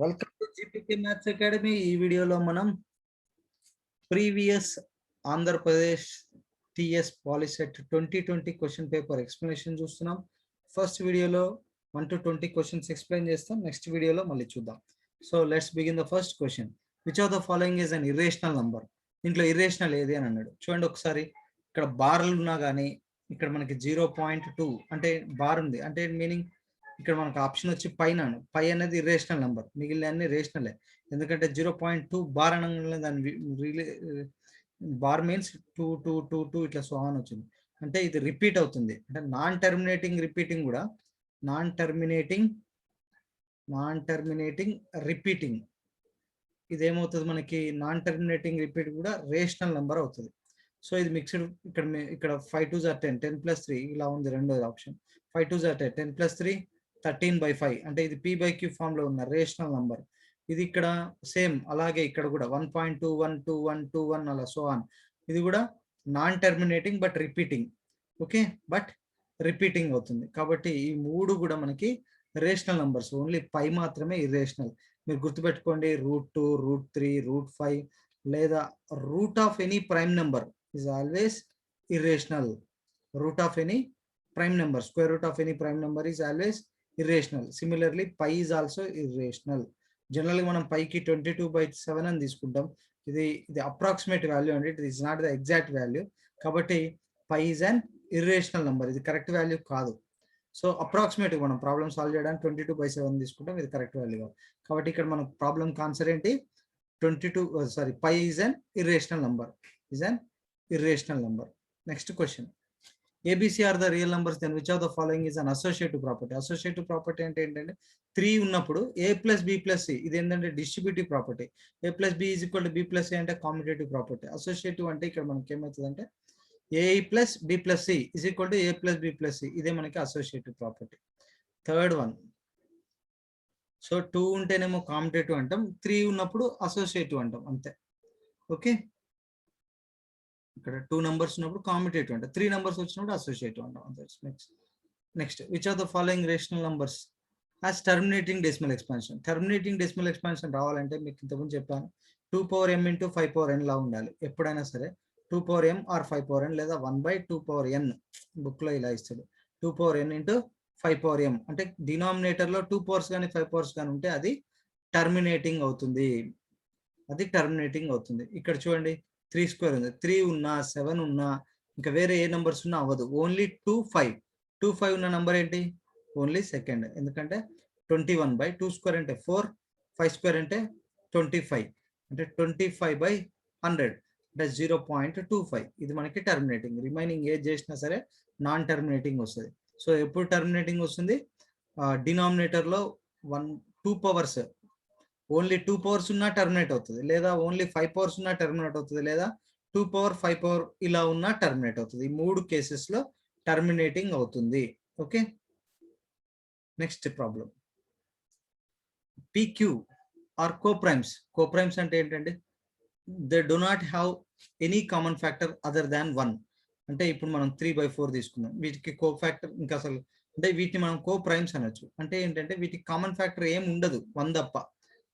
Welcome to జీపీకే maths academy. ఈ వీడియోలో మనం previous Andhra Pradesh TS POLYCET 2020 question paper explanation చూస్తున్నాం. ఫస్ట్ వీడియోలో 1 to 20 క్వశ్చన్స్ ఎక్స్ప్లెయిన్ చేస్తాం. నెక్స్ట్ వీడియోలో మళ్ళీ చూద్దాం. So let's begin the first question. Which of the following is an irrational number? దీంట్లో ఇర్రేషనల్ ఏది అని అన్నాడు. చూడండి ఒకసారి, ఇక్కడ బార్లు ఉన్నా కానీ ఇక్కడ మనకి 0.2 అంటే బార్ ఉంది, అంటే మీనింగ్ ఇక్కడ మనకు ఆప్షన్ వచ్చి పై అనేది ఇర్రేషనల్ నెంబర్, మిగిలిన అన్ని రేషనలే. ఎందుకంటే 0.2 బార్ అనగానే దాని బార్ మీన్స్ 2 ఇట్లా సో అని వచ్చింది, అంటే ఇది రిపీట్ అవుతుంది. అంటే నాన్ టర్మినేటింగ్ రిపీటింగ్ ఇదేమవుతుంది మనకి, నాన్ టర్మినేటింగ్ రిపీట్ కూడా రేషనల్ నెంబర్ అవుతుంది. సో ఇది మిక్స్డ్. ఇక్కడ 5 2s are 10, 10 + 3 ఇలా ఉంది రెండోది ఆప్షన్. 5 2s are 10, 10 + 3 13/5, అంటే ఇది p/q ఫామ్ లో ఉన్న రేషనల్ నంబర్. ఇది ఇక్కడ సేమ్ అలాగే ఇక్కడ కూడా 1.212121 అలా సో ఆన్. ఇది కూడా non terminating but repeating. Okay, but repeating అవుతుంది. కాబట్టి ఈ మూడు కూడా మనకి రేషనల్ నంబర్స్. ఓన్లీ పై మాత్రమే ఇర్రేషనల్. మీరు గుర్తుపెట్టుకోండి, √2, √3, √5 లేదా root of any prime number is always irrational. Root of any prime number, square root of any prime number is always irrational. Similarly, pi is also irrational. Generally మనం పైకి 22/7 అని తీసుకుంటాం. ఇది approximate value అండి, it is not the exact value. కాబట్టి పై is an irrational number, ఇది correct value కాదు. So approximate మనం ప్రాబ్లమ్ సాల్వ్ చేయడానికి 22/7 తీసుకుంటాం, ఇది కరెక్ట్ వాల్యూ. కాబట్టి ఇక్కడ మన ప్రాబ్లం ఆన్సర్ ఏంటి, pi is an irrational number, is an irrational number. Next question. ABC are the real numbers, then which of the following is an associative property? Associative property అంటే ఏంటంటే 3 ఉన్నప్పుడు a + b + c, ఇది ఏంటంటే distributive property. a + b = b + c అంటే కామ్యుటేటివ్ property. Associative అంటే ఇక్కడ మనకి ఏమవుతుంది అంటే a + b + c = a + b + c, ఇదే మనకి associative property. Third one. So 2 ఉంటేనేమో కామ్యుటేటివ్ అంటాం, 3 ఉన్నప్పుడు అసోసియేటివ్ అంటాం, అంతే. ఓకే, ఇక్కడ 2 numbers ఉన్నప్పుడు కామ్యుటేటివ్ అంటే, 3 numbers వచ్చినప్పుడు అసోసియేటివ్ అంటాం. Next, which of the following rational numbers has terminating decimal expansion? Terminating decimal expansion రావాలంటే మీకు ఇంతకుముందు చెప్పాను, 2^m × 5^n లా ఉండాలి ఎప్పుడైనా సరే. 2^m ఆర్ 5^n లేదా 1/2^n బుక్ లో ఇలా ఇస్తాడు. 2^n × 5^m అంటే డినామినేటర్ లో 2 powers కానీ 5 powers కానీ ఉంటే అది టర్మినేటింగ్ అవుతుంది, ఇక్కడ చూడండి 3² ఉంది, 3 ఉన్నా 7 ఉన్నా ఇంకా వేరే ఏ నంబర్స్ ఉన్నా అవ్వదు. ఓన్లీ 2 5 ఉన్న నంబర్ ఏంటి, ఓన్లీ సెకండ్. ఎందుకంటే 21/2² అంటే 4, 5² అంటే 25, అంటే 25/100 అంటే 0.25. ఇది మనకి టర్మినేటింగ్. రిమైనింగ్ ఏది చేసినా సరే నాన్ టర్మినేటింగ్ వస్తుంది. సో ఎప్పుడు టర్మినేటింగ్ వస్తుంది, డినామినేటర్ లో 2 powers, ఓన్లీ 2 powers ఉన్నా టర్మినేట్ అవుతుంది, లేదా ఓన్లీ 5 powers ఉన్నా టర్మినేట్ అవుతుంది, లేదా 2 power 5 power ఇలా ఉన్నా టర్మినేట్ అవుతుంది. ఈ 3 కేసెస్ లో టర్మినేటింగ్ అవుతుంది. Okay, next problem. PQ are coprimes అంటే ఏంటంటే they do not have any common factor other than 1. అంటే ఇప్పుడు మనం 3/4 తీసుకున్నాం, వీటికి కో ఫ్యాక్టర్ ఇంకా అసలు, అంటే వీటిని మనం కోప్రైమ్స్ అనొచ్చు. అంటే ఏంటంటే వీటికి కామన్ ఫ్యాక్టర్ ఏం ఉండదు, 1 తప్ప.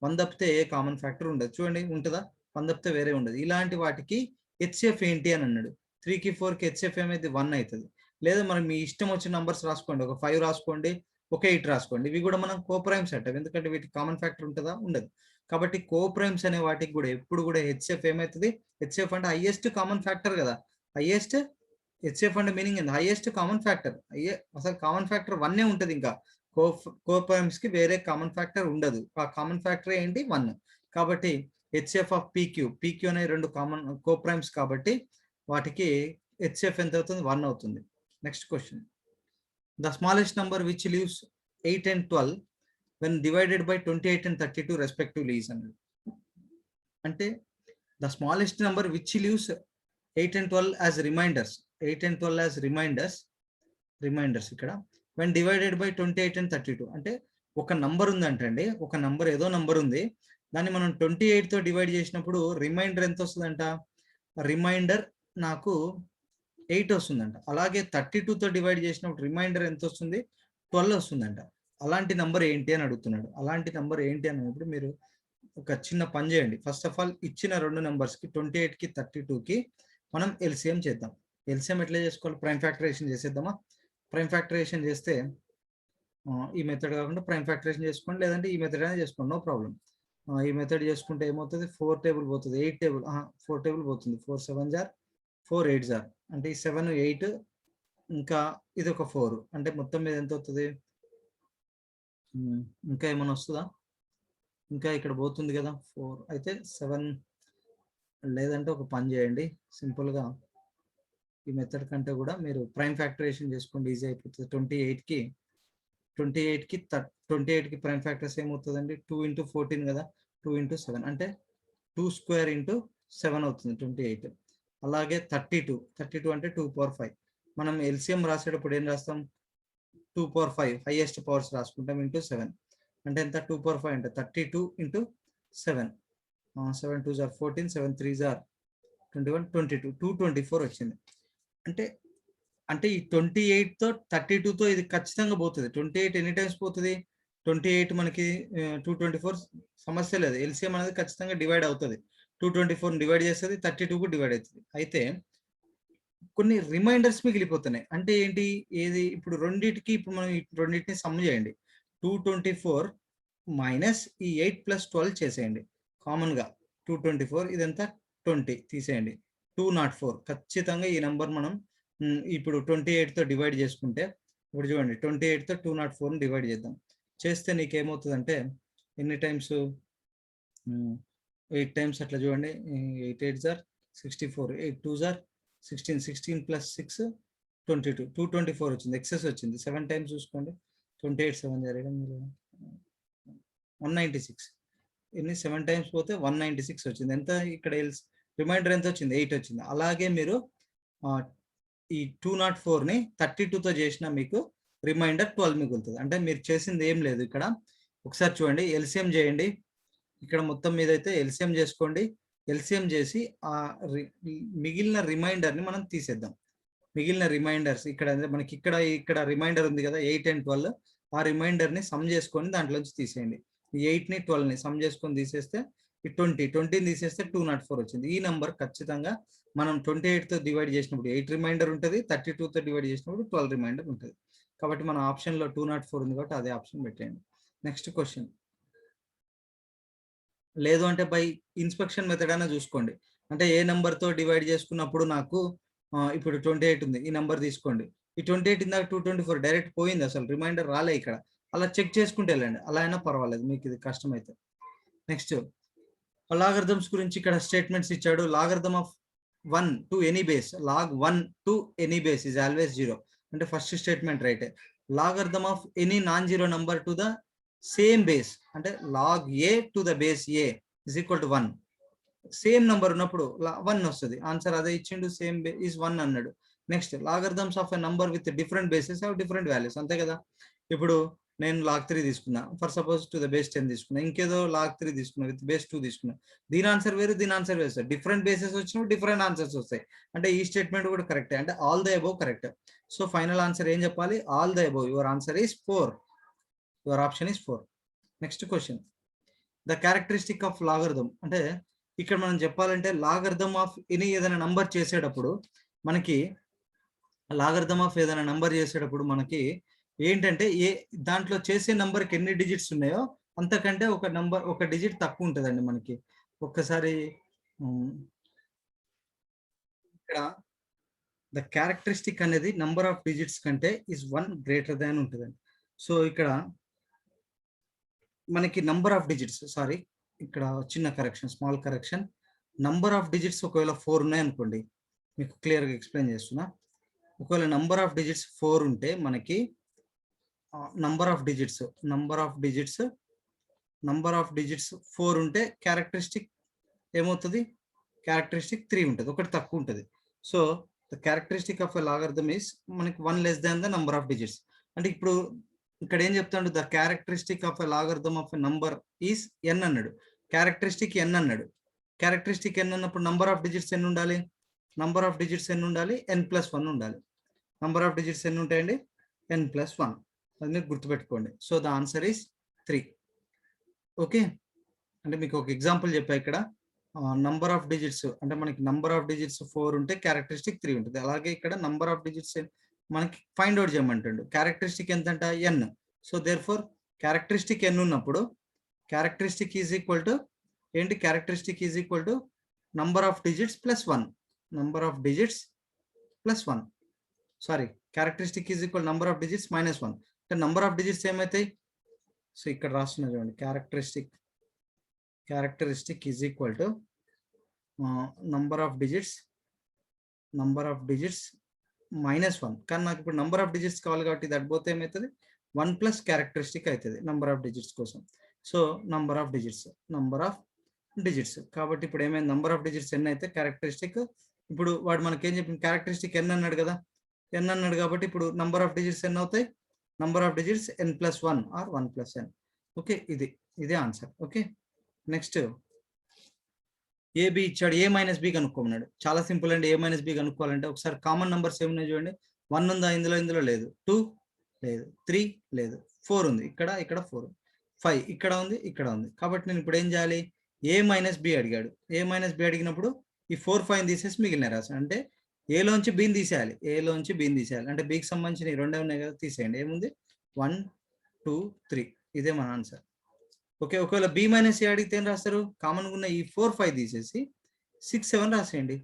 1 తప్పితే ఏ కామన్ ఫ్యాక్టర్ ఉండదు. చూడండి, ఉంటుందా, 1 తప్పితే వేరే ఉండదు. ఇలాంటి వాటికి హెచ్సిఎఫ్ ఏంటి అని అన్నాడు. 3కి 4కి హెచ్సిఎఫ్ ఏమైతే 1 అవుతుంది. లేదా మనం మీ ఇష్టం వచ్చిన నంబర్స్ రాసుకోండి, ఒక 5 రాసుకోండి, ఒక 8 రాసుకోండి, ఇవి కూడా మనం కోప్రైమ్స్ అంటాం. ఎందుకంటే వీటికి కామన్ ఫ్యాక్టర్ ఉంటుందా, ఉండదు. కాబట్టి కోప్రైమ్స్ అనే వాటికి కూడా ఎప్పుడు కూడా హెచ్సిఎఫ్ ఏమవుతుంది, హెచ్సిఎఫ్ అంటే హైయెస్ట్ కామన్ ఫ్యాక్టర్ కదా. హెచ్సిఎఫ్ అంటే మీనింగ్ ఏంది, హైయెస్ట్ కామన్ ఫ్యాక్టర్. అసలు కామన్ ఫ్యాక్టర్ 1 ఉంటుంది, ఇంకా కోప్రైమ్స్ కి వేరే కామన్ ఫ్యాక్టర్ ఉండదు. ఆ కామన్ ఫ్యాక్టర్ ఏంటి, 1. కాబట్టి హెచ్సిఎఫ్ ఆఫ్ PQ అనే 2 కామన్ కోప్రైమ్స్, కాబట్టి వాటికి హెచ్సిఎఫ్ ఎంత అవుతుంది, 1 అవుతుంది. Next question. The smallest number which leaves 8 and 12 when divided by 28 and 32 respectively is అన్నాడు. అంటే the smallest number which leaves 8 and 12 as reminders, 8 and 12 as reminders ఇక్కడ when divided by 28 and 32, అంటే ఒక నంబర్ ఉందంటండి, ఒక number ఏదో number ఉంది, దాన్ని మనం 28తో డివైడ్ చేసినప్పుడు రిమైండర్ ఎంత వస్తుందంట, రిమైండర్ నాకు 8 వస్తుందంట. అలాగే 32తో డివైడ్ చేసినప్పుడు రిమైండర్ ఎంత వస్తుంది, 12 వస్తుందంట. అలాంటి నంబర్ ఏంటి అని అడుగుతున్నాడు. అలాంటి నంబర్ ఏంటి అన్నప్పుడు మీరు ఒక చిన్న పని చేయండి. ఫస్ట్ ఆఫ్ ఆల్ ఇచ్చిన 2 నంబర్స్‌కి 28కి 32కి మనం ఎల్‌సీఎం చేద్దాం. ఎల్‌సీఎం ఎట్లా చేసుకోవాలి? ప్రైమ్ ఫ్యాక్టరైజేషన్ చేసేద్దామా? ప్రైమ్ ఫ్యాక్టరైజేషన్ చేస్తే ఈ మెథడ్ కాకుండా ప్రైమ్ ఫ్యాక్టరైజేషన్ చేసుకోండి, లేదంటే ఈ మెథడ్ అయినా చేసుకోండి, నో ప్రాబ్లమ్. ఈ మెథడ్ చేసుకుంటే ఏమవుతుంది? 4 టేబుల్ పోతుంది, 8 టేబుల్ 4 టేబుల్ పోతుంది. 4 7 జార్ 4 8 జార్ అంటే ఈ 7 8 ఇంకా ఇది ఒక 4 అంటే మొత్తం మీద ఎంత అవుతుంది? ఇంకా ఏమైనా వస్తుందా? ఇంకా ఇక్కడ పోతుంది కదా 4 అయితే 7, లేదంటే ఒక పని చేయండి సింపుల్గా ఈ మెథడ్ కంటే కూడా మీరు ప్రైమ్ ఫ్యాక్టరైజేషన్ చేసుకోండి, ఈజీ అయిపోతుంది. 28కి 28కి ప్రైమ్ ఫ్యాక్టర్స్ ఏమవుతుందండి? 2 × 14 కదా, 2 × 7 అంటే 2 స్క్వేర్ × 7 అవుతుంది 28. అలాగే 32 అంటే 2^5. మనం ఎల్సిఎం రాసేటప్పుడు ఏం రాస్తాం? 2^5 హైయెస్ట్ పవర్స్ రాసుకుంటాం ఇంటూ 7 అంటే ఎంత? 2^5 అంటే 32 × 7. 7 2 జార్ 14, 7 3 జార్ 21, 22, 224 వచ్చింది. అంటే ఈ 28తో 32తో ఇది ఖచ్చితంగా పోతుంది. 28 ఎన్ని టైమ్స్ పోతుంది? 28 మనకి 224 సమస్య లేదు. ఎల్సిఎం అనేది ఖచ్చితంగా డివైడ్ అవుతుంది. 224 డివైడ్ చేస్తుంది, 32కు డివైడ్ అవుతుంది. అయితే కొన్ని రిమైండర్స్ మిగిలిపోతున్నాయి. అంటే ఏంటి? ఏది? ఇప్పుడు రెండింటికి ఇప్పుడు మనం రెండింటిని సమ్ చేయండి. 224 మైనస్ ఈ 8 + 12 చేసేయండి. కామన్గా 224 ఇదంతా 20 తీసేయండి. 204 ఖచ్చితంగా ఈ నెంబర్ మనం ఇప్పుడు 28తో డివైడ్ చేసుకుంటే, ఇప్పుడు చూడండి 28తో 204ని డివైడ్ చేద్దాం. చేస్తే నీకేమవుతుందంటే ఎన్ని టైమ్స్? 8 టైమ్స్ అట్లా చూడండి. 8 8 జార్ 64, 8 2 జార్ 16, 16 + 6 22, 224 వచ్చింది, ఎక్సెస్ వచ్చింది. 7 టైమ్స్ చూసుకోండి. 28 7 జార్ 196. ఎన్ని 7 టైమ్స్ పోతే 196 వచ్చింది. ఎంత ఇక్కడ రిమైండర్ ఎంత వచ్చింది? 8 వచ్చింది. అలాగే మీరు ఈ 204ని 32తో చేసినా మీకు రిమైండర్ 12 మిగులుతుంది. అంటే మీరు చేసింది ఏం లేదు. ఇక్కడ ఒకసారి చూడండి, ఎల్సిఎం చేయండి. ఇక్కడ మొత్తం మీద అయితే ఎల్సిఎం చేసుకోండి. ఎల్సిఎం చేసి ఆ మిగిలిన రిమైండర్ని మనం తీసేద్దాం. మిగిలిన రిమైండర్స్ ఇక్కడ మనకి ఇక్కడ రిమైండర్ ఉంది కదా 8 and 12, ఆ రిమైండర్ని సమ్ చేసుకొని దాంట్లోంచి తీసేయండి. ఈ 8ని 12ని సమ్ చేసుకొని తీసేస్తే ఈ 20ని తీసేస్తే 204 వచ్చింది. ఈ నెంబర్ ఖచ్చితంగా మనం 28తో డివైడ్ చేసినప్పుడు 8 రిమైండర్ ఉంటుంది, 32తో డివైడ్ చేసినప్పుడు 12 రిమైండర్ ఉంటుంది. కాబట్టి మన ఆప్షన్లో 204 ఉంది కాబట్టి అదే ఆప్షన్ పెట్టేయండి. Next question. లేదు అంటే బై ఇన్స్పెక్షన్ మెథడ్ అయినా చూసుకోండి. అంటే ఏ నెంబర్తో డివైడ్ చేసుకున్నప్పుడు నాకు ఇప్పుడు 28 ఉంది, ఈ నెంబర్ తీసుకోండి. ఈ 28 ఇందాక 224 డైరెక్ట్ పోయింది, అసలు రిమైండర్ రాలే ఇక్కడ. అలా చెక్ చేసుకుంటే వెళ్ళండి, అలా అయినా పర్వాలేదు, మీకు ఇది కష్టమైతే. నెక్స్ట్ లాగరిథమ్స్ గురించి ఇక్కడ స్టేట్మెంట్స్ ఇచ్చాడు. Logarithm of 1 to any base, log 1 to any base is always 0. అంటే first statement right. Logarithm of any non zero number to the same base అంటే log a to the base a is equal to 1. Same number ఉన్నప్పుడు 1 వస్తుంది. Answer అదే ఇచ్చిండు, same is 1 అన్నాడు. Next logarithms of a number with different bases have different values. అంతే కదా. ఇప్పుడు నేను log 3 తీసుకున్నా, for suppose to the base 10 తీసుకున్నా, ఇంకేదో log 3 తీసుకున్నా విత్ బేస్ 2 తీసుకున్నా. దీని ఆన్సర్ వేరు, దీని ఆన్సర్ వేరు. డిఫరెంట్ బేసెస్ వచ్చినప్పుడు డిఫరెంట్ ఆన్సర్స్ వస్తాయి. అంటే ఈ స్టేట్మెంట్ కూడా కరెక్టే. అంటే all the above correct. So final answer ఏం చెప్పాలి? All the above. Your answer is 4. Your option is 4. Next question. The characteristic of logarithm అంటే ఇక్కడ మనం చెప్పాలంటే లాగరిథమ్ ఆఫ్ ఏదైనా నంబర్ చేసేటప్పుడు మనకి ఏంటంటే దాంట్లో చేసే నంబర్కి ఎన్ని డిజిట్స్ ఉన్నాయో అంతకంటే ఒక డిజిట్ తక్కువ ఉంటుందండి మనకి. ఒక్కసారి ఇక్కడ ద క్యారెక్టరిస్టిక్ అనేది నంబర్ ఆఫ్ డిజిట్స్ కంటే ఈజ్ 1 గ్రేటర్ దాన్ ఉంటుందండి. సో ఇక్కడ మనకి నంబర్ ఆఫ్ డిజిట్స్, సారీ ఇక్కడ చిన్న correction, small correction. Number of digits ఒకవేళ 4 ఉన్నాయనుకోండి, మీకు క్లియర్గా ఎక్స్ప్లెయిన్ చేస్తున్నా. ఒకవేళ నంబర్ ఆఫ్ డిజిట్స్ 4 ఉంటే మనకి నంబర్ ఆఫ్ డిజిట్స్ 4 ఉంటే క్యారెక్టరిస్టిక్ ఏమవుతుంది? క్యారెక్టరిస్టిక్ 3 ఉంటుంది, ఒకటి తక్కువ ఉంటుంది. So the characteristic of a logarithm is మనకి 1 less than the number of digits. అంటే ఇప్పుడు ఇక్కడ ఏం చెప్తాడు? The characteristic of a logarithm of a number is n అన్నాడు, క్యారెక్టరిస్టిక్ n అన్నాడు. క్యారెక్టరిస్టిక్ n అన్నప్పుడు నంబర్ ఆఫ్ డిజిట్స్ ఎన్ని ఉండాలి? నంబర్ ఆఫ్ డిజిట్స్ ఎన్ని ఉండాలి? n+1 ఉండాలి. నంబర్ ఆఫ్ డిజిట్స్ ఎన్ని ఉంటాయండి? n+1. అది మీరు గుర్తుపెట్టుకోండి. So the answer is 3. Okay, అంటే మీకు ఒక ఎగ్జాంపుల్ చెప్పా ఇక్కడ. నంబర్ ఆఫ్ డిజిట్స్ అంటే మనకి నంబర్ ఆఫ్ డిజిట్స్ 4 ఉంటే క్యారెక్టరిస్టిక్ 3 ఉంటుంది. అలాగే ఇక్కడ నంబర్ ఆఫ్ డిజిట్స్ మనకి ఫైండ్ అవుట్ చేయమంటాడు. క్యారెక్టరిస్టిక్ ఎంత అంట? n. So there four characteristic n ఉన్నప్పుడు క్యారెక్టరిస్టిక్ ఈజ్ ఈక్వల్ టు ఏంటి? Characteristic is equal to number of digits plus 1. Number of digits plus 1. Sorry, characteristic is equal number of digits minus 1. అంటే number of digits ఏమవుతాయి? So ఇక్కడ రాస్తున్నా చూడండి, characteristic is equal to number of digits minus 1. కానీ నాకు ఇప్పుడు number of digits కావాలి కాబట్టి దట్ పోతే ఏమవుతుంది? 1 ప్లస్ క్యారెక్టరిస్టిక్ అవుతుంది నంబర్ ఆఫ్ డిజిట్స్ కోసం. సో నంబర్ ఆఫ్ డిజిట్స్ కాబట్టి ఇప్పుడు ఏమైంది? నంబర్ ఆఫ్ డిజిట్స్ ఎన్ అయితే క్యారెక్టరిస్టిక్, ఇప్పుడు వాడు మనకేం చెప్పింది? క్యారెక్టరిస్టిక్ ఎన్ అన్నాడు కదా, ఎన్ అన్నాడు కాబట్టి ఇప్పుడు నంబర్ ఆఫ్ డిజిట్స్ ఎన్ అవుతాయి? Number of digits n plus 1 or 1 plus n. Okay, ఇదే ఆన్సర్. ఓకే, నెక్స్ట్ ఏబి ఇచ్చాడు, ఏ మైనస్ బి కనుక్కోమన్నాడు. చాలా సింపుల్ అండి. ఏ మైనస్ బి కనుక్కోవాలంటే ఒకసారి కామన్ నంబర్స్ ఏమున్నాయి చూడండి. 1 ఉందా ఇందులో లేదు, 2 లేదు, 3 లేదు, 4 ఉంది, ఇక్కడ 4, 5 ఇక్కడ ఉంది. కాబట్టి నేను ఇప్పుడు ఏం చేయాలి? ఏ మైనస్ బి అడిగాడు. ఏ మైనస్ బి అడిగినప్పుడు ఈ 4, 5 తీసేసి మిగిలిన రాశాను. అంటే ఏలోంచి బిని తీసేయాలి. అంటే బికి సంబంధించిన 2 ఉన్నాయి కదా, తీసేయండి. ఏముంది? 1, 2, 3. ఇదే మన ఆన్సర్. ఓకే, ఒకవేళ బి మైనస్ ఏ అడిగితే ఏం రాస్తారు? కామన్గా ఉన్న ఈ 4, 5 తీసేసి 6, 7 రాసేయండి.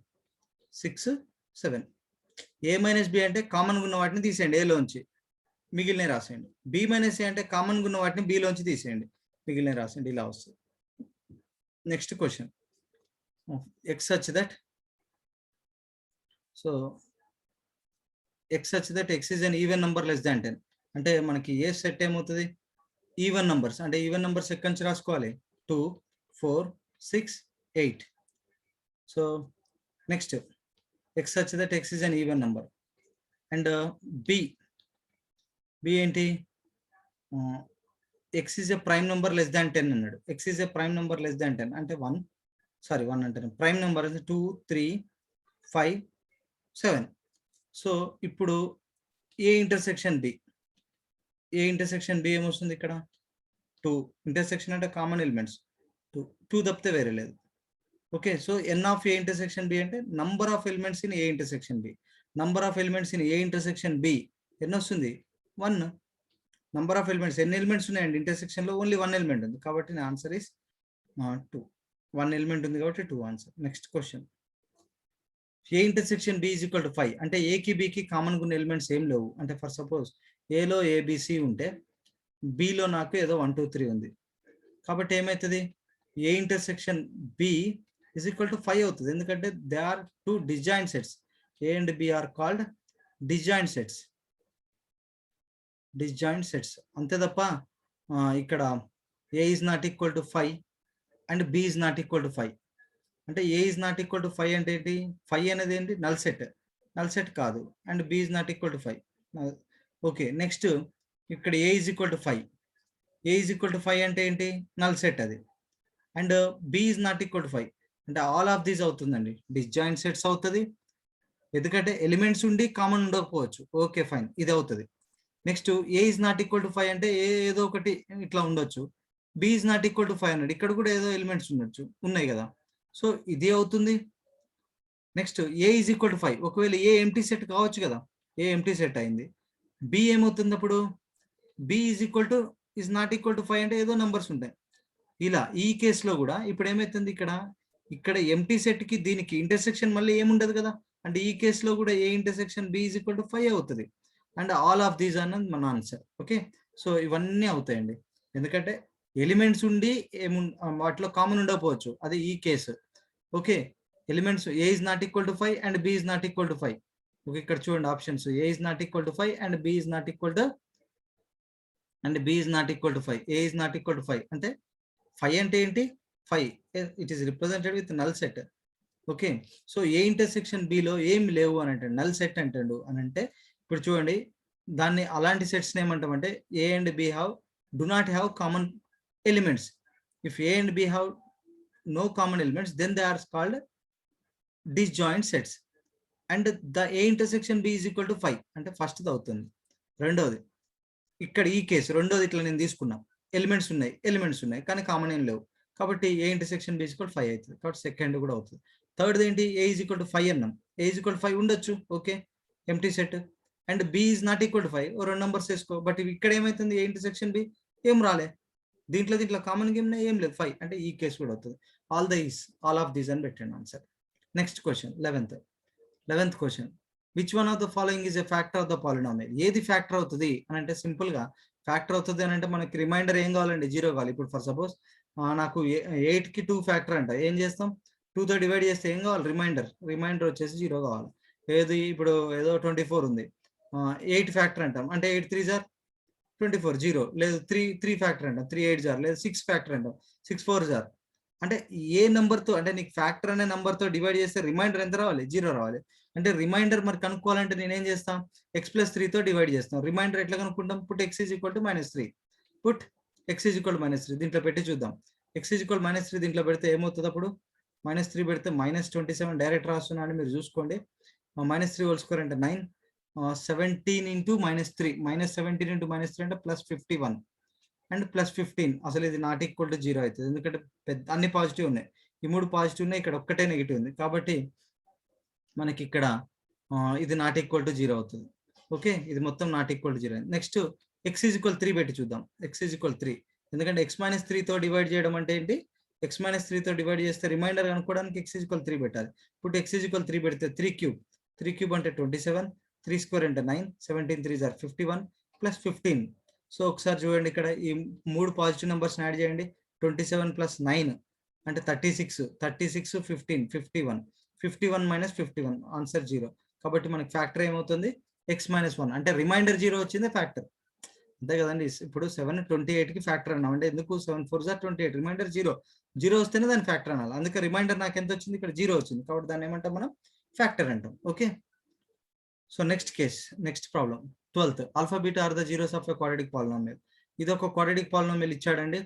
6, 7. ఏ మైనస్ బి అంటే కామన్గా ఉన్న వాటిని తీసేయండి ఏలోంచి, మిగిలిన రాసేయండి. బి మైనస్ ఏ అంటే కామన్గా ఉన్న వాటిని బిలోంచి తీసేయండి, మిగిలిన రాసేయండి. ఇలా వస్తుంది. Next question, X such that X is an even number less than 10. అంటే మనకి ఏ సెట్ ఏమవుతుంది? Even numbers. అంటే ఈవెన్ నంబర్స్ ఎక్కడి నుంచి రాసుకోవాలి? 2, 4, 6, 8. So next X such that X is an even number. And B ఏంటి? X is a prime number less than 10 అన్నాడు. X is a prime number less than 10 అంటే 1 అంటే prime number 2, 3, 5, 7. So ఇప్పుడు ఏ intersection B ఏమొస్తుంది ఇక్కడ? 2. Intersection అంటే common elements 2 తప్పితే వేరే లేదు. Okay, so N of A intersection B అంటే number of elements in A intersection B. Number of elements in A intersection B ఎన్ని వస్తుంది? 1. నంబర్ ఆఫ్ ఎలిమెంట్స్ ఎన్ని ఎలిమెంట్స్ ఉన్నాయండి ఇంటర్సెక్షన్ లో? ఓన్లీ 1 ఎలిమెంట్ ఉంది కాబట్టి నా ఆన్సర్ ఇస్ 2. 1 ఎలిమెంట్ ఉంది కాబట్టి 2 answer. Next question, A intersection B is equal to 5. అంటే ఏకి బికి కామన్ ఉన్న ఎలిమెంట్స్ ఏం లేవు. అంటే ఫర్ సపోజ్ ఏలో ఏబిసి ఉంటే బిలో నాకు ఏదో 1, 2, 3 ఉంది. కాబట్టి ఏమవుతుంది? A intersection B is equal to 5 అవుతుంది. ఎందుకంటే they are 2 disjoint sets. A and B are called disjoint sets. అంతే తప్ప ఇక్కడ A is not equal to 5 and B is not equal to 5. అంటే A is not equal to 5 అంటే ఏంటి? 5 అనేది ఏంటి? నల్ సెట్ కాదు. And B is not equal to 5. Okay, next ఇక్కడ A is equal to 5. A is equal to 5 అంటే ఏంటి? Null set అది. And B is not equal to 5 అంటే ఆల్ ఆఫ్ దీస్ అవుతుందండి, డిస్జాయింట్ సెట్స్ అవుతుంది. ఎందుకంటే elements ఉండి కామన్ ఉండకపోవచ్చు. ఓకే ఫైన్, ఇది అవుతుంది. Next A is not equal to 5 అంటే ఏదో ఒకటి ఇట్లా ఉండొచ్చు. B is not equal to 5 అన్నాడు, ఇక్కడ కూడా ఏదో ఎలిమెంట్స్ ఉన్నాయి కదా. సో ఇది అవుతుంది. Next A is equal to 5. ఒకవేళ ఏ ఎంటీ సెట్ కావచ్చు కదా, ఏ ఎంటీ సెట్ అయింది. బి ఏమవుతుంది అప్పుడు? B is not equal to 5 అంటే ఏదో నంబర్స్ ఉంటాయి. ఇలా ఈ కేసులో కూడా ఇప్పుడు ఏమవుతుంది? ఇక్కడ ఎంటీ సెట్ కి దీనికి ఇంటర్సెక్షన్ మళ్ళీ ఏముండదు కదా. అంటే ఈ కేసులో కూడా A intersection B is equal to 5 అవుతుంది. అండ్ ఆల్ ఆఫ్ దీస్ అన్నది మన ఆన్సర్. ఓకే, సో ఇవన్నీ అవుతాయండి. ఎందుకంటే ఎలిమెంట్స్ ఉండి వాటిలో కామన్ ఉండకపోవచ్చు, అది ఈ case. Okay, elements A is not equal to 5 and B is not equal to 5. Okay, ఇక్కడ చూడండి options. A is not equal to 5 and B is not equal to 5. A is not equal to 5 అంటే 5 అంటే ఏంటి? 5 it is represented with null set. Okay, so A intersection బిలో ఏం లేవు అని అంటే నల్ సెట్ అంటాడు అని అంటే, ఇప్పుడు చూడండి దాన్ని అలాంటి సెట్స్ ఏమంటామంటే A and B do not have common elements. If A and B have no common elements, then they are called disjoint sets. And the A intersection B is equal to 5 అంటే first అవుతుంది. రెండోది ఇక్కడ ఈ case రెండోది ఇట్లా నేను తీసుకున్నా, elements ఉన్నాయి కానీ కామన్ ఏం లేవు, కాబట్టి ఏ ఇంటర్సెక్షన్ బి ఈక్వల్ 5 అవుతుంది, కాబట్టి సెకండ్ కూడా అవుతుంది. థర్డ్ ఏంటి, ఏ ఈజ్ ఈక్వల్ టు 5 అన్నాం, ఏ ఈజ్ ఈక్వల్ టు 5 ఉండొచ్చు, okay empty set. And B is not equal to 5, ఓ రెండు నెంబర్స్ వేసుకో, బట్ ఇక్కడ ఏమైతుంది, ఏ ఇంటర్సెక్షన్ బి ఏం రాలే, దీంట్లో కామన్ గేమ్ ఏం లేదు 5, అంటే ఈ కేసు కూడా అవుతుంది. ఆల్ ఆఫ్ దీస్ అని పెట్టండి answer. Next question 11th question, which one of the following is a factor of the polynomial. ఏది ఫ్యాక్టర్ అవుతుంది అని అంటే సింపుల్ గా ఫ్యాక్టర్ అవుతుంది అని అంటే మనకి రిమైండర్ ఏం కావాలండి, 0 కావాలి. ఇప్పుడు ఫర్ సపోజ్ నాకు 8 కి 2 ఫ్యాక్టర్ అంట, ఏం చేస్తాం, 2 తో డివైడ్ చేస్తే ఏం కావాలి, రిమైండర్ వచ్చేసి 0 కావాలి. ఏది ఇప్పుడు ఏదో 24 ఉంది, 8 ఫ్యాక్టర్ అంటాం, అంటే 8 3 జార్ 24 0, లేదు 3 ఫ్యాక్టర్ అంటాం, 3 8 జార్, లేదు 6 ఫ్యాక్టర్ అంటాం, 6 4 జార్. అంటే ఏ నెంబర్ తో, అంటే నీకు ఫ్యాక్టర్ అనే నెంబర్ తో డివైడ్ చేస్తే రిమైండర్ ఎంత రావాలి, 0 రావాలి. అంటే రిమైండర్ మరి కనుక్కోవాలంటే నేనేం చేస్తాం, x+3 తో డివైడ్ చేస్తాం. రిమైండర్ ఎట్లా కనుక్కుంటాం, put x is equal to -3, put x is equal to -3 దీంట్లో పెట్టి చూద్దాం. x ఈజ్ ఈక్వల్ -3 దీంట్లో పెడితే ఏమవుతుంది, అప్పుడు -3 పెడితే -27 డైరెక్ట్ రాస్తున్నా అని మీరు చూసుకోండి. -3 హోల్ స్క్వేర్ అంటే 9, 17 ఇంటూ -3, -17 ఇంటూ -3 అంటే +51 అండ్ +15. అసలు ఇది నాట్ ఈక్వల్ టు 0 అవుతుంది, ఎందుకంటే అన్ని పాజిటివ్ ఉన్నాయి, ఈ 3 పాజిటివ్ ఉన్నాయి, ఇక్కడ ఒక్కటే నెగిటివ్ ఉంది, కాబట్టి మనకి ఇక్కడ ఇది నాట్ ఈక్వల్ టు 0 అవుతుంది. ఓకే, ఇది మొత్తం not equal to 0. Next x is equal 3 పెట్టి చూద్దాం. x ఈజ్ ఈక్వల్ 3, ఎందుకంటే x-3 తో డివైడ్ చేయడం అంటే ఏంటి, x-3 తో డివైడ్ చేస్తే రిమైండర్ అనుకోవడానికి x ఈజ్ ఈక్వల్ 3 పెట్టాలి. ఇప్పుడు x ఈజ్ ఈక్వల్ 3 పెడితే 3 క్యూబ్ అంటే 27, 3 స్క్వేర్ అంటే 9, 17 3 జార్ 51 ప్లస్ 15. సో ఒకసారి చూడండి, ఇక్కడ ఈ 3 పాజిటివ్ నెంబర్స్ యాడ్ చేయండి, 27 ప్లస్ 9 అంటే 36, 15 51, 51 మైనస్ 51 ఆన్సర్ 0. కాబట్టి మనకి ఫ్యాక్టర్ ఏమవుతుంది, x-1, అంటే రిమైండర్ 0 వచ్చింది ఫ్యాక్టర్, అంతే కదండి. ఇప్పుడు 728 కి ఫ్యాక్టర్ అన్నాం, అంటే ఎందుకు 7 4 జార్ 28, రిమైండర్ 0 వస్తేనే దాని ఫ్యాక్టర్ అనాలి. అందుకే రిమైండర్ నాకు ఎంత వచ్చింది, ఇక్కడ 0 వచ్చింది, కాబట్టి దాన్ని ఏమంటాం మనం, ఫ్యాక్టర్ అంటాం. Okay, so next problem 12th, alpha beta are the zeros of a quadratic polynomial. ఇది ఒక క్వాడ్రాటిక్ పాలినామియల్ ఇచ్చాడండి,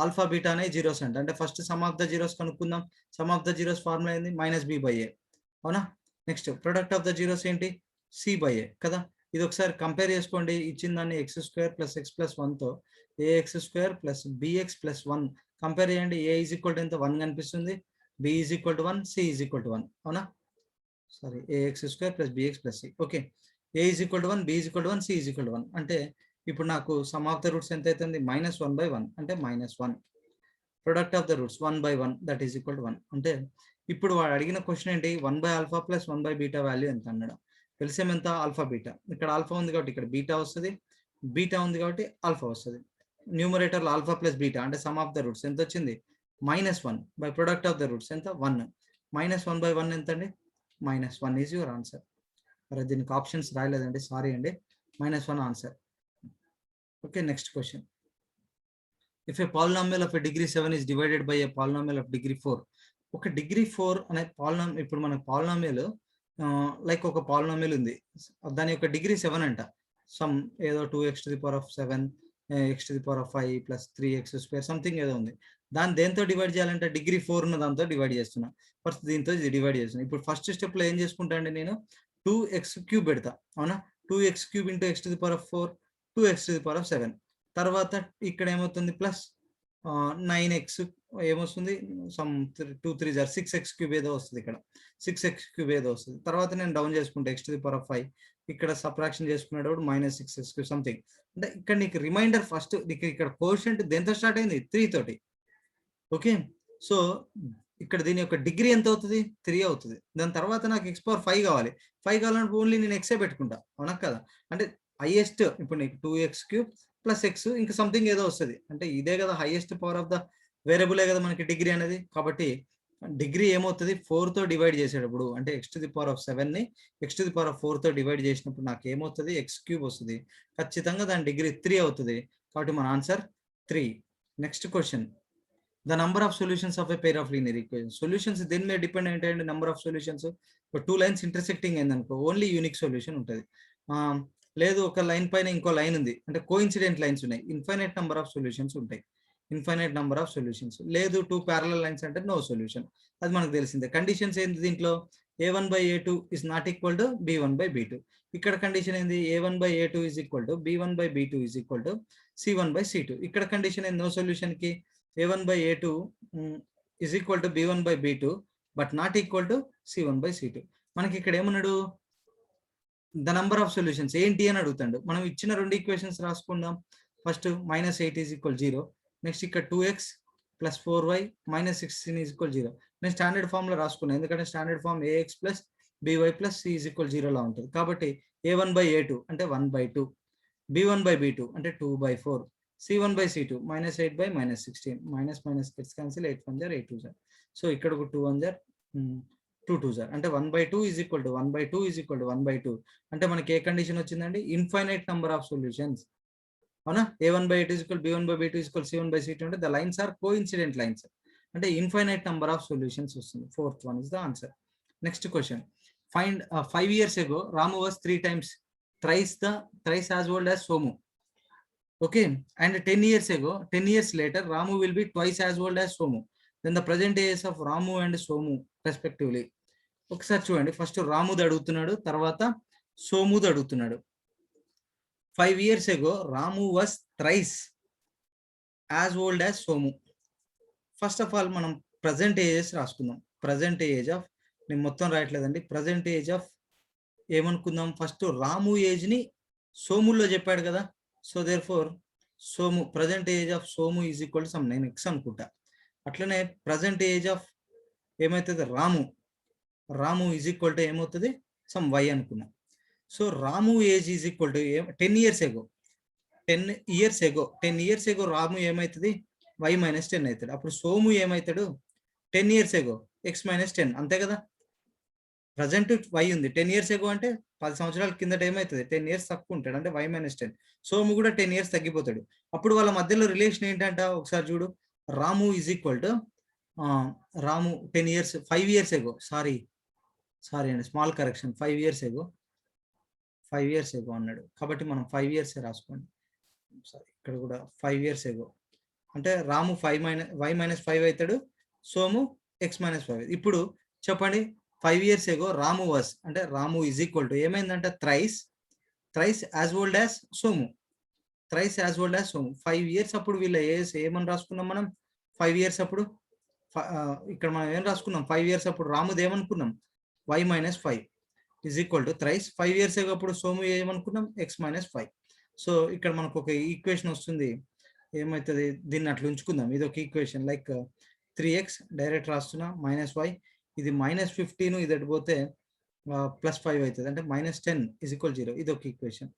ఆల్ఫా బీటా అనే జీరోస్ అంటే first sum of the zeros కనుక్కుందాం. Sum of the zeros formula ఏంది, -b/a, అవునా. Next product of the zeros ఏంటి, c/a కదా. ఇది ఒకసారి కంపేర్ చేసుకోండి, ఇచ్చిన దాన్ని x² + x+1 తో ax² + bx+1 కంపేర్ చేయండి. a ఈజ్ ఈక్వల్ టు ఎంత, 1 కనిపిస్తుంది, b is equal to 1, c is equal to 1, అవునా. Sorry, ax² + bx+c. Okay, a is equal to 1, b is equal to 1, c is equal to 1. అంటే ఇప్పుడు నాకు some of the roots ఎంత అవుతుంది, -1/1 అంటే -1. Product of the roots 1/1 that is equal to 1. అంటే ఇప్పుడు వాడు అడిగిన క్వశ్చన్ ఏంటి, 1/α + 1/β వాల్యూ ఎంత అన్నాడు. తెలిసేం ఎంత, ఆల్ఫా బీటా. ఇక్కడ ఆల్ఫా ఉంది కాబట్టి ఇక్కడ బీటా వస్తుంది, బీటా ఉంది కాబట్టి ఆల్ఫా వస్తుంది. న్యూమరేటర్లో ఆల్ఫా ప్లస్ బీటా అంటే సమ్ ఆఫ్ ద రూట్స్ ఎంత వచ్చింది, -1 by product of the roots ఎంత, 1. -1/1 ఎంత అండి, -1 ఈజ్ యువర్ ఆన్సర్. మరి దీనికి ఆప్షన్స్ రాయలేదండి, సారీ అండి, -1 answer. Okay, next question, if A polynomial of a degree 7 is divided by A polynomial of degree 4. ఒక degree 4 అనే పాలినామియల్, ఇప్పుడు మన పాలినామియల్ లైక్ ఒక పాలినామియల్ ఉంది, దాని యొక్క డిగ్రీ 7 అంట, సమ్ ఏదో 2x⁴7 x⁵ plus 3x² something ఏదో ఉంది. దాన్ని దేంతో డివైడ్ చేయాలంటే డిగ్రీ 4 ఉన్న దాంతో డివైడ్ చేస్తున్నా. ఫస్ట్ దీంతో ఇది డివైడ్ చేస్తున్నా. ఇప్పుడు ఫస్ట్ స్టెప్ లో ఏం చేసుకుంటా అండి, నేను 2x³ పెడతా, అవునా. 2x³ × x⁴ 2x⁴7. తర్వాత ఇక్కడ ఏమవుతుంది, ప్లస్ 9x ఏమొస్తుంది, సమ్ 2 3 జార్ 6x³ ఏదో వస్తుంది, ఇక్కడ 6x³ ఏదో వస్తుంది. తర్వాత నేను డౌన్ చేసుకుంటా x⁵, ఇక్కడ సబ్ట్రాక్షన్ చేసుకునేటప్పుడు -6x³ సంథింగ్. అంటే ఇక్కడ నీకు రిమైండర్ ఫస్ట్ ఇక్కడ కోషంట్ దేంతో స్టార్ట్ అయింది, 3 తోటి. ఓకే, సో ఇక్కడ దీని యొక్క డిగ్రీ ఎంత అవుతుంది, 3 అవుతుంది. దాని తర్వాత నాకు x⁴5 కావాలి, 5 కావాలంటే ఓన్లీ నేను ఎక్సే పెట్టుకుంటా, అవునా కదా. అంటే హైయెస్ట్ ఇప్పుడు నీకు 2x³ + x ఇంకా సంథింగ్ ఏదో వస్తుంది, అంటే ఇదే కదా హైయెస్ట్ పవర్ ఆఫ్ ద వేరియబులే కదా మనకి డిగ్రీ అనేది. కాబట్టి డిగ్రీ ఏమవుతుంది, 4 తో డివైడ్ చేసేటప్పుడు, అంటే x⁴7 ని x⁴4 తో డివైడ్ చేసినప్పుడు నాకు ఏమవుతుంది, x³ వస్తుంది. ఖచ్చితంగా దాని డిగ్రీ 3 అవుతుంది, కాబట్టి మన answer 3. Next question, the number of solutions of a pair of linear equation. Solutions దేని మీద డిపెండ్ ఏంటంటే number of solutions. 2 lines intersecting అయిందనుకో ఓన్లీ యూనిక్ సొల్యూషన్ ఉంటుంది. లేదు ఒక లైన్ పైన ఇంకో లైన్ ఉంది అంటే కోఇన్సిడెంట్ లైన్స్ ఉన్నాయి, ఇన్ఫైనైట్ నెంబర్ ఆఫ్ సొల్యూషన్స్ ఉంటాయి, ఇన్ఫైనైట్ నెంబర్ ఆఫ్ సొల్యూషన్స్. లేదు 2 ప్యారలల్ లైన్స్ అంటే నో సొల్యూషన్, అది మనకు తెలిసిందే. కండిషన్స్ ఏంటి దీంట్లో, a1/a2 is not equal to b1/b2. ఇక్కడ కండిషన్ ఏంది? a1/a2 is equal to b1/b2 is equal to c1/c2. ఇక్కడ కండిషన్ ఏంది? నో సొల్యూషన్ కి a1/a2 is equal to b1/b2 but not equal to c1/c2. మనకి ఇక్కడ ఏమన్నాడు? ద నంబర్ ఆఫ్ సొల్యూషన్స్ ఏంటి అని అడుగుతాడు. మనం ఇచ్చిన రెండు ఈక్వేషన్స్ రాసుకుందాం. First -8 is equal 0. నెక్స్ట్ ఇక్కడ 2x + 4y - 16 is equal 0. నేను స్టాండర్డ్ ఫామ్ లో రాసుకున్నాను, ఎందుకంటే standard form ax + by + c is equal 0 లా ఉంటుంది. కాబట్టి a1/a2 అంటే 1/2, b1/b2 అంటే 2/4, c1/c2 -8 by -16, minus gets cancel, 8 1 jar 8 2 jar. So ఇక్కడ ఒక 2 1 jar 2 2 jar అంటే 1/2 is equal to 1/2 is equal to 1/2. అంటే మనకి ఏ కండిషన్ వచ్చిందండి? Infinite number of solutions. అవునా? a1/a2 is equal b1/b2 is equal c1/c2 అంటే the lines are coincident lines. అంటే ఇన్ఫైనైట్ నంబర్ ఆఫ్ సొల్యూషన్స్ వస్తుంది. Fourth one is the answer. Next question. Find 5 years ago Ramu was 3 times thrice as old as Somu. Okay, and 10 years later Ramu will be twice as old as Somu. Then the present ages of Ramu and Somu respectively. ఒకసారి చూడండి. First రాముది అడుగుతున్నాడు, తర్వాత సోముది అడుగుతున్నాడు. 5 years ago Ramu was thrice as old as Somu. First of all మనం present ages రాసుకుందాం. Present age of, నేను మొత్తం రాయట్లేదండి, ప్రజెంట్ ఏజ్ ఆఫ్ ఏమనుకుందాం? ఫస్ట్ రాము ఏజ్ ని సోముల్లో చెప్పాడు కదా. So there for Somu, present age of Somu is equal to some 9x అనుకుంటా. అట్లనే ప్రజెంట్ ఏజ్ ఆఫ్ ఏమవుతుంది? రాము ఈజ్ ఈక్వల్ టు ఏమవుతుంది? సమ్ y అనుకున్నా. So Ramu age is equal to 10 years ago. 10 years ago Ramu ఏమవుతుంది? y - 10 అవుతాడు. అప్పుడు సోము ఏమవుతాడు? 10 years ago x - 10, అంతే కదా. ప్రజెంట్ y ఉంది, 10 years ago అంటే 10 సంవత్సరాల కిందట ఏమవుతుంది? 10 years తక్కువ ఉంటాడు, అంటే y - 10. సోము కూడా 10 years తగ్గిపోతాడు. అప్పుడు వాళ్ళ మధ్యలో రిలేషన్ ఏంటంట? ఒకసారి చూడు. Ramu is equal to Ramu 10 years 5 years ago, sorry అండి, స్మాల్ కరెక్షన్, 5 years ago అన్నాడు. కాబట్టి మనం 5 years రాసుకోండి. సారీ, ఇక్కడ కూడా 5 years ago అంటే రాము y - 5 అవుతాడు, సోము x - 5. ఇప్పుడు చెప్పండి, 5 years ago రాము వాస్ అంటే రాము ఈజ్ ఈక్వల్ టు ఏమైందంటే thrice as old as Somu. 5 years అప్పుడు వీళ్ళ ఏజ్ ఏమని రాసుకున్నాం మనం? 5 years అప్పుడు ఇక్కడ మనం ఏం రాసుకున్నాం? 5 years అప్పుడు రాముది ఏమనుకున్నాం? y - 5 is equal to thrice. 5 years ago అప్పుడు సోము ఏమనుకున్నాం? x - 5. సో ఇక్కడ మనకు ఒక ఈక్వేషన్ వస్తుంది. ఏమవుతుంది? దీన్ని అట్లా ఉంచుకుందాం. ఇది ఒక ఈక్వేషన్ లైక్ 3x డైరెక్ట్ రాస్తున్నా, -y, ఇది -15, ఇది అడిపోతే +5 అవుతుంది, అంటే -10 ఈజ్ ఈక్వల్ 0. ఇది ఒక ఈక్వేషన్.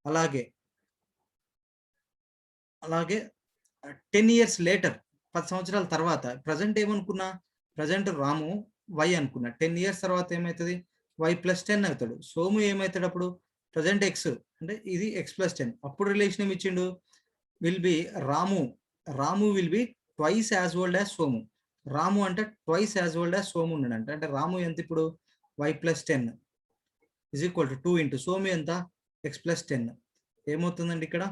అలాగే 10 years లేటర్, 10 సంవత్సరాల తర్వాత ప్రజెంట్ ఏమనుకున్నా? ప్రజెంట్ రాము y అనుకున్నా. 10 years తర్వాత ఏమవుతుంది? y + 10 అవుతాడు. సోము ఏమవుతాడు అప్పుడు? ప్రజెంట్ x అంటే ఇది x + 10. అప్పుడు రిలేషన్ ఏమి ఇచ్చిండు? Will be Ramu will be twice as old as Somu. Ramu అంటే twice as old as Somu ఉన్నాడంట. అంటే రాము ఎంత ఇప్పుడు? y + 10 is equal to 2 into Somu ఎంత? x + 10. ఏమవుతుందండి ఇక్కడ?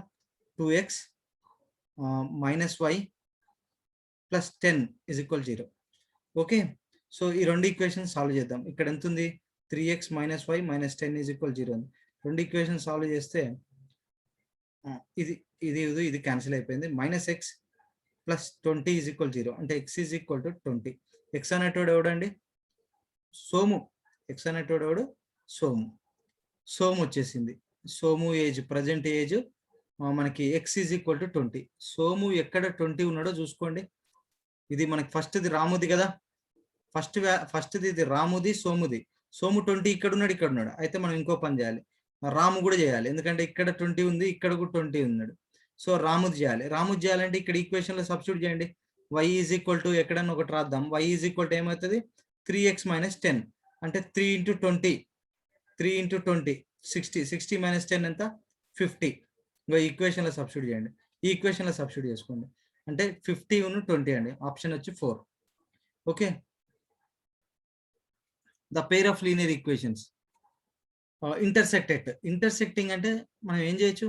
2x - y + 10 is equal 0. Okay, so ఈ రెండు ఈక్వేషన్ సాల్వ్ చేద్దాం. ఇక్కడ ఎంత ఉంది? 3x - y - 10 ఈజ్ ఈక్వల్ 0 ఉంది. రెండు ఈక్వేషన్ సాల్వ్ చేస్తే ఇది క్యాన్సిల్ అయిపోయింది. -x + 20 ఈజ్ ఈక్వల్ 0 అంటే x is equal to 20. x అనేటోడు ఎవడండి? సోము. x అనేటోడు ఎవడు? సోము వచ్చేసింది. సోము ఏజ్, ప్రజెంట్ ఏజ్ మనకి x is equal to 20. Somu ఎక్కడ 20 ఉన్నాడో చూసుకోండి. ఇది మనకి ఫస్ట్ది రాముది కదా. ఫస్ట్ది ఇది రాముది, సోముది. సోము 20 ఇక్కడ ఉన్నాడు. అయితే మనం ఇంకో పని చేయాలి, రాము కూడా చేయాలి. ఎందుకంటే ఇక్కడ 20 ఉంది, ఇక్కడ కూడా 20 ఉన్నాడు. సో రాముది చేయాలంటే ఇక్కడ ఈక్వేషన్ లో సబ్స్టిట్యూట్ చేయండి. y ఈజ్ ఈక్వల్ టు ఎక్కడన్నా ఒకటి రాద్దాం. y ఈజ్ ఈక్వల్ టు ఏమవుతుంది? 3x - 10 అంటే 3 × 20 60 - 10 ఎంత? 50. ఈక్వేషన్ లో సబ్స్టిట్యూట్ చేయండి. ఈ ఈక్వేషన్ లో సబ్స్టిట్యూట్ చేసుకోండి. అంటే 50 × 20 అండి. ఆప్షన్ వచ్చి 4. Okay, the pair of linear equations intersecting అంటే మనం ఏం చేయొచ్చు?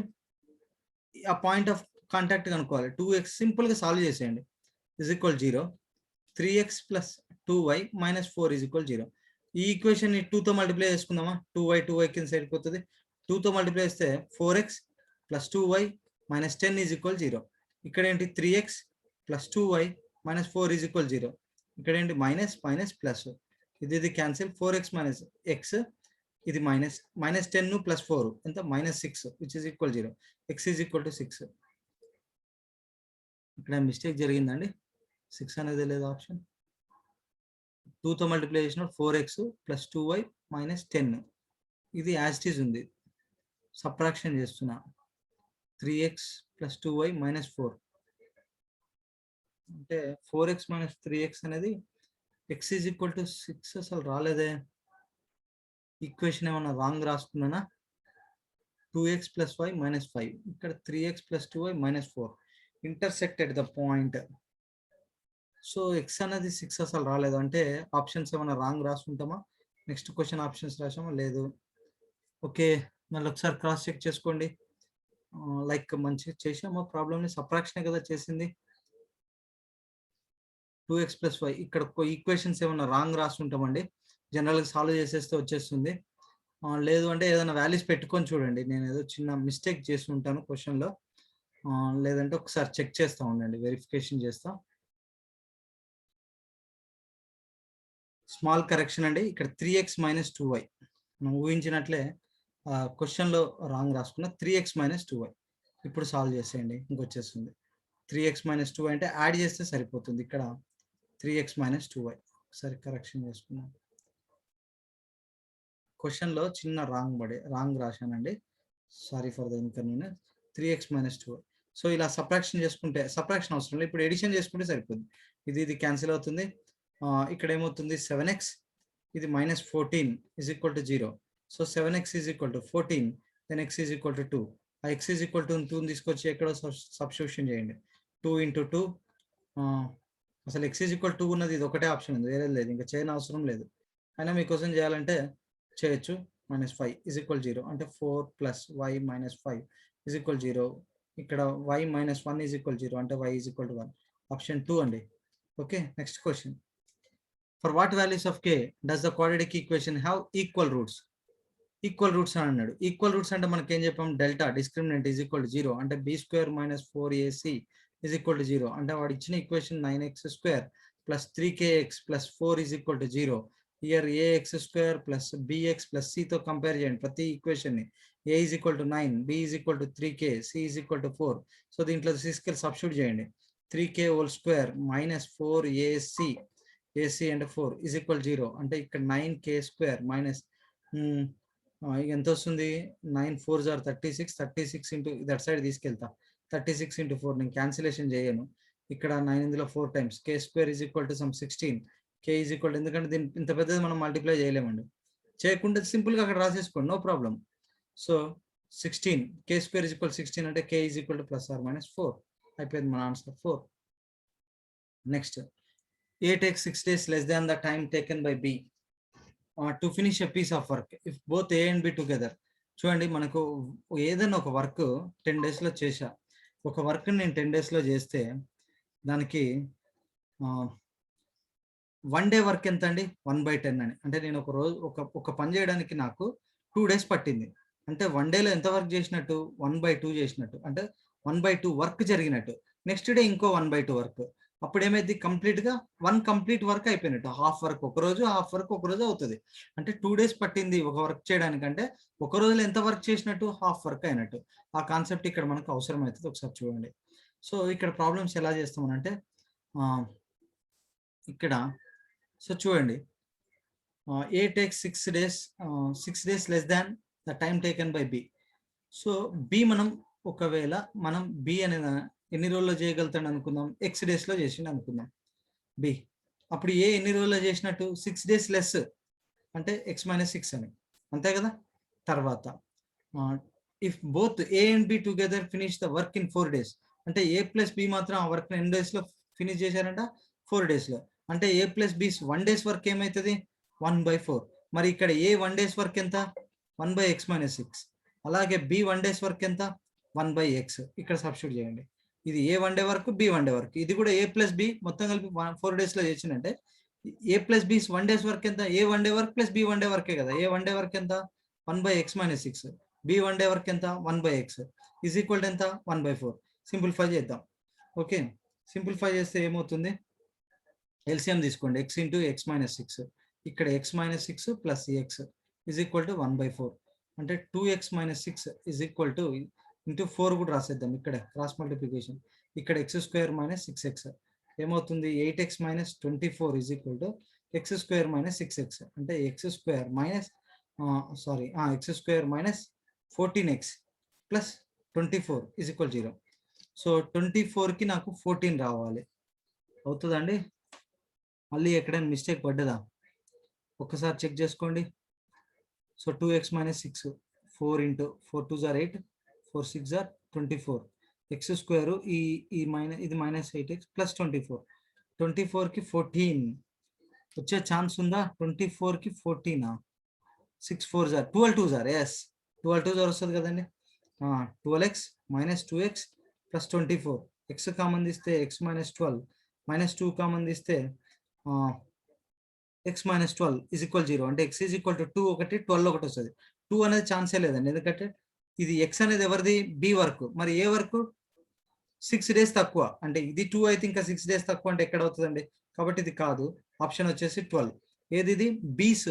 ఆ పాయింట్ ఆఫ్ కాంటాక్ట్ కనుక్కోవాలి. 2x సింపుల్ గా సాల్వ్ చేసేయండి. Is equal 0. 3x + 2y - 4 is equal 0. ఈ ఈక్వేషన్ ని 2 తో మల్టిప్లై చేసుకుందామా? 2y కింద సైడ్ పోతుంది. 2 తో మల్టిప్లై చేస్తే 4x plus 2y minus 10 is equal 0. ఇక్కడ ఏంటి 3x plus 2y minus 4 is equal 0. ఇక్కడ ఏంటి మైనస్ మైనస్ ప్లస్, ఇది క్యాన్సిల్. 4x మైనస్ ఎక్స్, ఇది మైనస్ 10 ప్లస్ 4 ఎంత minus 6 which is equal 0. X is equal to 6. ఇక్కడ మిస్టేక్ జరిగిందండి, 6 అనేది లేదు ఆప్షన్. 2 తో మల్టిప్లై చేసిన 4x ప్లస్ 2y మైనస్ 10, ఇది యాజ్ ఇట్ ఈజ్ ఉంది. సబ్ట్రాక్షన్ చేస్తున్నా, 3x ప్లస్ 2y మైనస్ 4 అంటే 4x మైనస్ 3x అనేది x ఈజ్ ఈక్వల్ టు 6 అసలు రాలేదే. ఈక్వేషన్ ఏమన్నా రాంగ్ రాసుకున్నానా? 2x ప్లస్ y మైనస్ 5, ఇక్కడ 3x plus 2y minus 4 intersected the point. So x అనేది 6 అసలు రాలేదు అంటే ఆప్షన్స్ ఏమైనా రాంగ్ రాసుకుంటామా? నెక్స్ట్ క్వశ్చన్ ఆప్షన్స్ రాసామా? లేదు. ఓకే, మళ్ళీ ఒకసారి క్రాస్ చెక్ చేసుకోండి. లైక్ మంచిగా చేసామా? ప్రాబ్లమ్ని సబ్ట్రాక్షనే కదా చేసింది. 2x ప్లస్ y ఇక్కడ ఈక్వేషన్స్ ఏమైనా రాంగ్ రాసుకుంటామండి. జనరల్గా సాల్వ్ చేసేస్తే వచ్చేస్తుంది. లేదు అంటే ఏదైనా వాల్యూస్ పెట్టుకొని చూడండి. నేను ఏదో చిన్న మిస్టేక్ చేసి ఉంటాను క్వశ్చన్లో, లేదంటే ఒకసారి చెక్ చేస్తా ఉండండి, వెరిఫికేషన్ చేస్తా. స్మాల్ కరెక్షన్ అండి, ఇక్కడ 3x మైనస్ 2y మనం ఊహించినట్లే క్వశ్చన్లో రాంగ్ రాసుకున్న 3x మైనస్ 2y. ఇప్పుడు సాల్వ్ చేసేయండి, ఇంకొచ్చేస్తుంది. 3x మైనస్ 2y అంటే యాడ్ చేస్తే సరిపోతుంది. ఇక్కడ 3x మైనస్ 2y. ఒకసారి కరెక్షన్ చేసుకున్నాం. క్వశ్చన్లో చిన్న రాంగ్ రాశానండి, sorry for the inconvenience. 3x minus 2y. So ఇలా సబ్ట్రాక్షన్ చేసుకుంటే, సబ్ట్రాక్షన్ అవసరం లేదు, ఇప్పుడు ఎడిషన్ చేసుకుంటే సరిపోతుంది. ఇది క్యాన్సిల్ అవుతుంది. ఇక్కడ ఏమవుతుంది 7x, ఇది minus 14 is equal to 0. So 7x is equal to 14, then x is equal to 2. ఆ x ఈజ్ ఈక్వల్ టు 2 తీసుకొచ్చి ఎక్కడో సబ్స్టిట్యూషన్ చేయండి. 2 ఇంటూ 2, అసలు x ఈజ్ ఈక్వల్ 2 ఉన్నది, ఇది ఒకటే ఆప్షన్ ఉంది, వేరే లేదు, ఇంకా చేయని అవసరం లేదు. అయినా మీకోసం చేయాలంటే చేయొచ్చు. మైనస్ 5 ఈజ్ ఈక్వల్ 0 అంటే 4 plus y minus 5 is equal 0. ఇక్కడ y మైనస్ 1 ఈజ్ ఈక్వల్ 0 అంటే y is equal to 1. Option 2 అండి. Okay, next question. For what values of k does the quadratic equation have equal roots? Equal roots అని అన్నాడు. Equal roots అంటే మనకి ఏం చెప్పాం? Delta discriminant is equal to 0 అంటే b square minus 4ac is equal to 0 అంటే వాడు ఇచ్చిన equation 9x square plus 3kx plus 4 is equal to 0. Year ax square plus bx plus c తో కంపేర్ చేయండి ప్రతి ఈక్వేషన్ ని. a is equal to 9, b is equal to 3k, c is equal to 4. So దీంట్లో తీసుకెళ్ళి substitute చేయండి. 3k whole square minus 4ac, ac అంటే 4 is equal 0 అంటే ఇక్కడ 9k స్క్వేర్ మైనస్ ఎంత వస్తుంది? 9 4s are 36, 36 into that side తీసుకెళ్తా, 36 into 4. నేను క్యాన్సిలేషన్ చేయను. ఇక్కడ 9 ఇందులో 4 times k square is equal to some 16, k is equal, ఎందుకంటే దీన్ని ఇంత పెద్దది మనం మల్టిప్లై చేయలేమండి. చేయకుండా సింపుల్గా అక్కడ రాసేసుకోండి, no problem. So 16, k square is equal 16 అంటే k is equal to plus or minus 4. అయిపోయింది మన answer 4. Next, A takes 6 days less than the time taken by B to finish a piece of work if both A and B together. చూడండి, మనకు ఏదైనా ఒక work 10 daysలో చేసా. ఒక work నేను 10 daysలో చేస్తే దానికి 1 day వర్క్ ఎంత అండి? 1/10 అని. అంటే నేను ఒక రోజు ఒక పని చేయడానికి నాకు 2 days పట్టింది. అంటే 1 dayలో ఎంత వర్క్ చేసినట్టు? 1/2 చేసినట్టు, అంటే 1/2 వర్క్ జరిగినట్టు. నెక్స్ట్ డే ఇంకో 1/2 వర్క్. అప్పుడు ఏమైంది? కంప్లీట్గా 1 కంప్లీట్ వర్క్ అయిపోయినట్టు. హాఫ్ వర్క్ ఒక రోజు, హాఫ్ వర్క్ ఒక రోజు అవుతుంది. అంటే 2 days పట్టింది ఒక వర్క్ చేయడానికంటే ఒక రోజులో ఎంత వర్క్ చేసినట్టు? హాఫ్ వర్క్ అయినట్టు. ఆ కాన్సెప్ట్ ఇక్కడ మనకు అవసరం అవుతుంది. ఒకసారి చూడండి. సో ఇక్కడ ప్రాబ్లమ్స్ ఎలా చేస్తామనంటే ఇక్కడ సో చూడండి, A takes 6 days less than the time taken by B. So B ఒకవేళ మనం B అనే ఎన్ని రోజుల్లో చేయగలుగుతాడు అనుకుందాం? x డేస్లో చేసిండు అనుకుందాం B. అప్పుడు ఏ ఎన్ని రోజుల్లో చేసినట్టు? 6 days లెస్ అంటే x మైనస్ 6 అని, అంతే కదా. తర్వాత if both A and B together finish the work in 4 days అంటే A ప్లస్ B మాత్రం ఆ వర్క్ ఎన్ని డేస్లో ఫినిష్ చేశారంట? 4 daysలో. అంటే A plus B 1 days work ఏమవుతుంది? 1/4. మరి ఇక్కడ A 1 days వర్క్ ఎంత? 1/x minus 6. అలాగే B 1 days వర్క్ ఎంత? 1/x. ఇక్కడ సబ్స్టిట్యూట్ చేయండి. ఇది A 1 day work, B 1 day work. ఇది కూడా A ప్లస్ B మొత్తం కలిపి 4 daysలో చేసిందంటే A plus B 1 days work ఎంత? A 1 day work plus B 1 day వర్కే కదా. ఏ 1 డే వర్క్ ఎంత? 1/x - 6. బి 1 డే వర్క్ ఎంత? 1/x ఈజ్ ఈక్వల్ టు ఎంత? 1/4. సింప్లిఫై చేద్దాం. ఓకే, సింప్లిఫై చేస్తే ఏమవుతుంది? ఎల్సిఎం తీసుకోండి. x ఇంటూ ఎక్స్ మైనస్ 6, ఇక్కడ x - 6 plus X is equal to 1/4. అంటే 2x - 6 is equal to into 4 కూడా రాసేద్దాం. ఇక్కడ క్రాస్ మల్టిప్లికేషన్. ఇక్కడ x² - 6x ఏమవుతుంది? 8x - 24 is equal to x² - 6x. అంటే x² minus x² - 14x plus 24 is equal 0. So 24కి నాకు 14 రావాలి. అవుతుందండి? మళ్ళీ ఎక్కడైనా మిస్టేక్ పడ్డదా ఒక్కసారి చెక్ చేసుకోండి. సో 2x - 6 4 ఇంటూ 4 2 = 8 4 6 = 24 x² ఇది -8x ప్లస్ 24 24కి 14 వచ్చే ఛాన్స్ ఉందా? 24కి 14 6 4 = 12 2 = ఎస్ 12 2 వస్తుంది కదండి. 12x - 2x plus 24 x common తీస్తే x - 12 -2 కామన్ తీస్తే x - 12 ఈజ్ ఈక్వల్ 0. అంటే x ఈజ్ ఈక్వల్ టు 2 ఒకటి 12 ఒకటి వస్తుంది. 2 అనేది ఛాన్సే లేదండి, ఎందుకంటే ఇది x అనేది ఎవరిది? B work. మరి ఏ వర్క్? 6 డేస్ తక్కువ. అంటే ఇది 2 అయితే ఇంకా 6 డేస్ తక్కువ అంటే ఎక్కడ అవుతుందండి? కాబట్టి ఇది కాదు. ఆప్షన్ వచ్చేసి 12. ఏది ఇది? B's.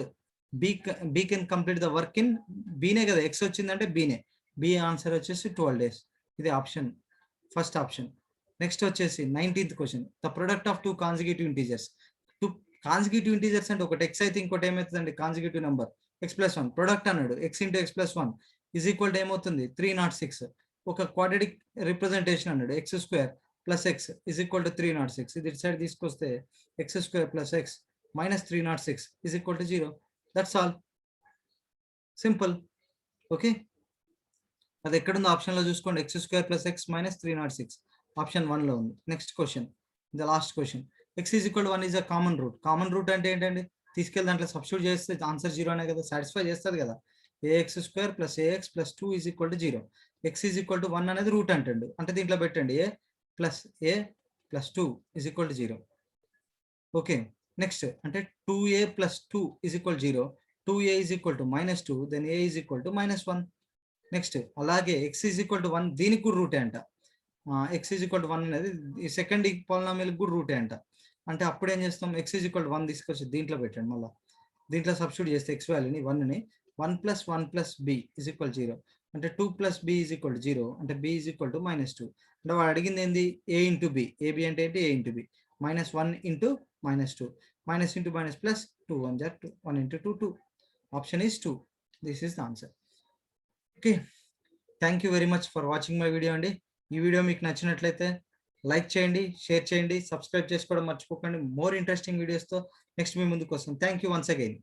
B can complete the work in బీనే కదా, ఎక్స్ వచ్చిందంటే బీనే. బి ఆన్సర్ వచ్చేసి 12 days. ఇది ఆప్షన్, ఫస్ట్ ఆప్షన్. నెక్స్ట్ వచ్చేసి 19th question. The product of 2 consecutive integers. 2 consecutive integers అంటే ఒకటి ఎక్స్ అయితే ఇంకోటి ఏమవుతుందండి? కాన్సిక్యూటివ్ నెంబర్ x+1 ప్రొడక్ట్ అన్నాడు. x into x+1 is equal to ఏమవుతుంది? 306. ఒక క్వాడ్రాటిక్ రిప్రజెంటేషన్ అన్నాడు. x² + x is equal to 306. ఇది సైడ్ తీసుకొస్తే x² + x - 306 is equal to 0. That's all, simple. Okay, అది ఎక్కడుందో ఆప్షన్లో చూసుకోండి. x² + x - 306 ఆప్షన్ 1లో ఉంది. Next question, the last question. x is equal to 1 is a common root. Common root అంటే ఏంటండి? తీసుకెళ్ళి దాంట్లో సబ్స్టిట్యూట్ చేస్తే ఆన్సర్ 0 అనే కదా, సాటిస్ఫై చేస్తుంది కదా. ax² + ax + 2 is equal to 0. x is equal to 1 అనేది రూట్ అంటండు. అంటే దీంట్లో పెట్టండి a + 2 is equal to 0. Okay, next అంటే 2a + 2 is equal 0. 2a is equal to -2, then a is equal to -1. Next అలాగే x ఈజ్ ఈక్వల్ టు 1 దీనికి కూడా రూటే అంట. x ఈజ్ ఈక్వల్ టు 1 అనేది ఈ సెకండ్ పాలినామియల్ కూడా రూటే అంట. అంటే అప్పుడు ఏం చేస్తాం? x ఈజ్ ఈక్వల్ టు 1 తీసుకొచ్చి దీంట్లో పెట్టండి. మళ్ళీ దీంట్లో సబ్స్టిట్యూట్ చేస్తే x వాల్యూని 1ని 1 + 1 + b ఈజ్ ఈక్వల్ 0. అంటే 2 + b ఈజ్ ఈక్వల్ టు 0. అంటే b ఈజ్ ఈక్వల్ టు -2. అంటే వాడు అడిగింది ఏంది? a into b. ab అంటే ఏంటి? a into b. -1 into -2 - into - plus 2 1 = 2 1 into 2 2. Option is 2. This is the answer. Okay, thank you very much for watching my video అండి. ఈ video మీకు నచ్చినట్లయితే లైక్ చేయండి, షేర్ చేయండి, సబ్స్క్రైబ్ చేసుకోవడం మర్చిపోకండి. మోర్ ఇంట్రెస్టింగ్ వీడియోస్తో నెక్స్ట్ మీ ముందుకు వస్తాం. Thank you once again.